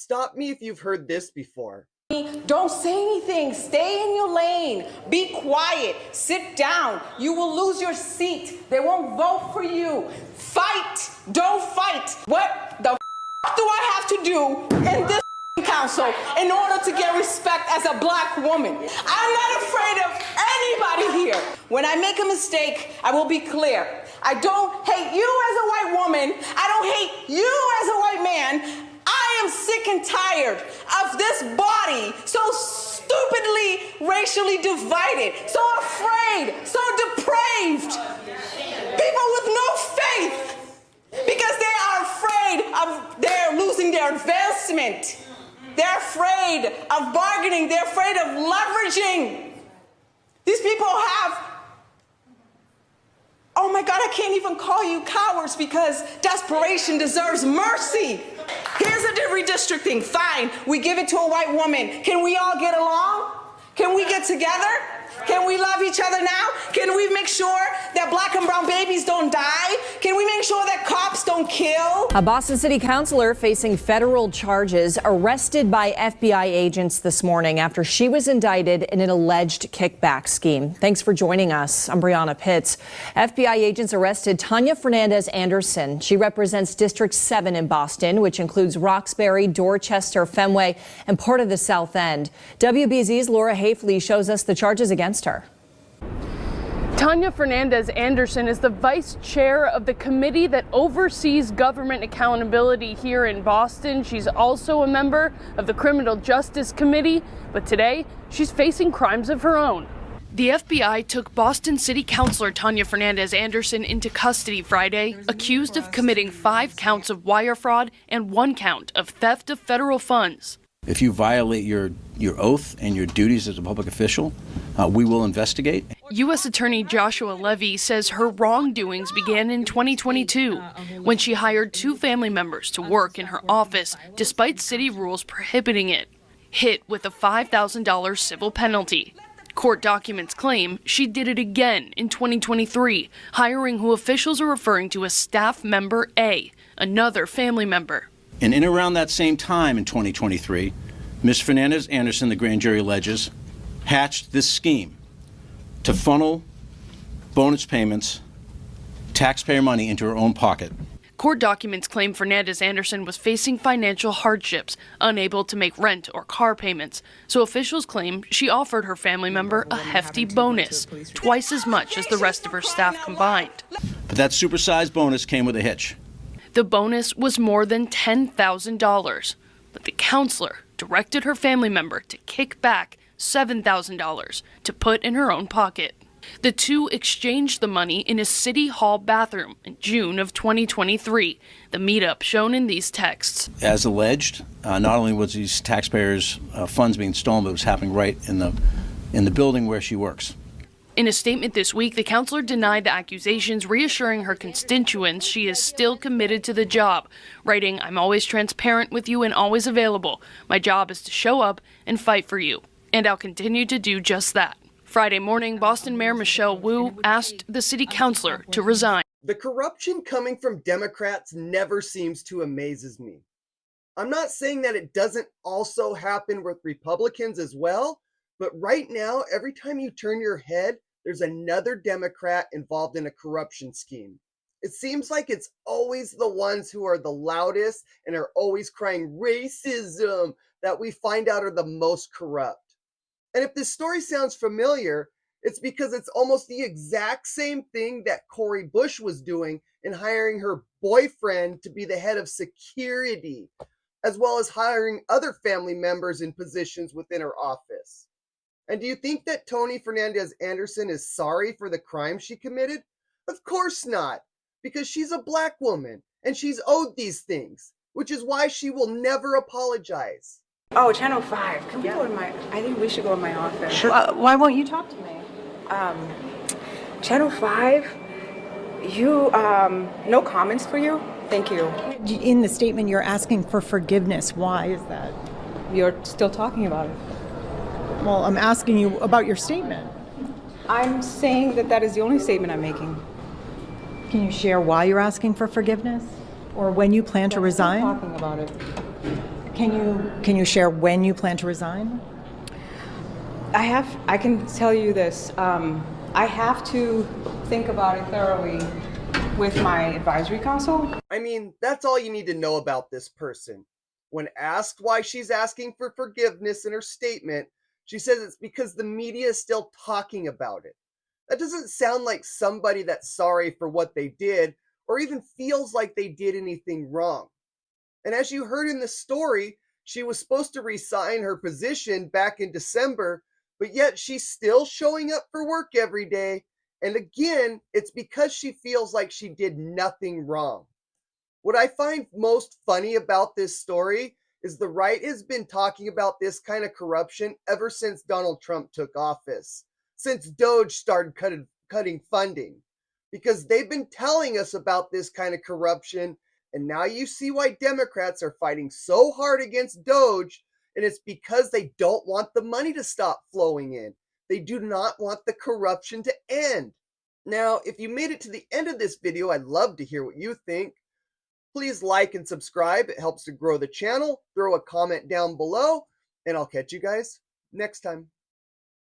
Stop me if you've heard this before. Don't say anything. Stay in your lane. Be quiet. Sit down. You will lose your seat. They won't vote for you. Fight. Don't fight. What the do I have to do in this council in order to get respect as a black woman? I'm not afraid of anybody here. When I make a mistake, I will be clear. I don't hate you as a white woman. I don't hate you as a white man. I am sick and tired of this body so stupidly racially divided, so afraid, so depraved. People with no faith because they are afraid of their losing their advancement. They're afraid of bargaining. They're afraid of leveraging. These people have, oh my God, I can't even call you cowards because desperation deserves mercy. Here's a redistricting. Fine, we give it to a white woman. Can we all get along? Can we get together? Can we love each other now? Can we make sure that black and brown babies don't die? Can we make sure that cops don't kill? A Boston City councilor facing federal charges arrested by FBI agents this morning after she was indicted in an alleged kickback scheme. Thanks for joining us. I'm Brianna Pitts. FBI agents arrested Tanya Fernandez Anderson. She represents District 7 in Boston, which includes Roxbury, Dorchester, Fenway, and part of the South End. WBZ's Laura Hafley shows us the charges against her. Tanya Fernandez Anderson is the vice chair of the committee that oversees government accountability here in Boston. She's also a member of the Criminal Justice Committee, but today she's facing crimes of her own. The FBI took Boston City Councilor Tanya Fernandez Anderson into custody Friday, accused of committing 5 counts of wire fraud and 1 count of theft of federal funds. If you violate your oath and your duties as a public official, we will investigate. U.S. Attorney Joshua Levy says her wrongdoings began in 2022 when she hired 2 family members to work in her office despite city rules prohibiting it, hit with a $5,000 civil penalty. Court documents claim she did it again in 2023, hiring who officials are referring to as staff member A, another family member. And in around that same time in 2023, Ms. Fernandez Anderson, the grand jury alleges, hatched this scheme to funnel bonus payments, taxpayer money into her own pocket. Court documents claim Fernandez Anderson was facing financial hardships, unable to make rent or car payments. So officials claim she offered her family member a hefty bonus, twice as much as the rest of her staff combined. But that supersized bonus came with a hitch. The bonus was more than $10,000, but the counselor directed her family member to kick back $7,000 to put in her own pocket. The two exchanged the money in a city hall bathroom in June of 2023, the meetup shown in these texts. As alleged, not only was these taxpayers' funds being stolen, but it was happening right in the building where she works. In a statement this week, the counselor denied the accusations, reassuring her constituents she is still committed to the job, writing, "I'm always transparent with you and always available. My job is to show up and fight for you, and I'll continue to do just that." Friday morning, Boston Mayor Michelle Wu asked the city councilor to resign. The corruption coming from Democrats never seems to amaze me. I'm not saying that it doesn't also happen with Republicans as well, but right now, every time you turn your head, there's another Democrat involved in a corruption scheme. It seems like it's always the ones who are the loudest and are always crying racism that we find out are the most corrupt. And if this story sounds familiar, it's because it's almost the exact same thing that Cori Bush was doing in hiring her boyfriend to be the head of security, as well as hiring other family members in positions within her office. And do you think that Tony Fernandez Anderson is sorry for the crime she committed? Of course not, because she's a black woman and she's owed these things, which is why she will never apologize. Oh, Channel 5. Can we go to I think we should go to my office. Sure. Why won't you talk to me? Channel 5, you, no comments for you? Thank you. In the statement, you're asking for forgiveness. Why is that? You're still talking about it. Well, I'm asking you about your statement. I'm saying that is the only statement I'm making. Can you share why you're asking for forgiveness? Or when you plan to resign? I'm talking about it. Can you share when you plan to resign? I can tell you this. I have to think about it thoroughly with my advisory council. I mean, that's all you need to know about this person. When asked why she's asking for forgiveness in her statement, she says it's because the media is still talking about it. That doesn't sound like somebody that's sorry for what they did or even feels like they did anything wrong. And as you heard in the story, she was supposed to resign her position back in December, but yet she's still showing up for work every day. And again, it's because she feels like she did nothing wrong. What I find most funny about this story is the right has been talking about this kind of corruption ever since Donald Trump took office, since DOGE started cutting funding, because they've been telling us about this kind of corruption. And now you see why Democrats are fighting so hard against DOGE, and it's because they don't want the money to stop flowing in. They do not want the corruption to end. Now, if you made it to the end of this video, I'd love to hear what you think. Please like and subscribe. It helps to grow the channel. Throw a comment down below, and I'll catch you guys next time.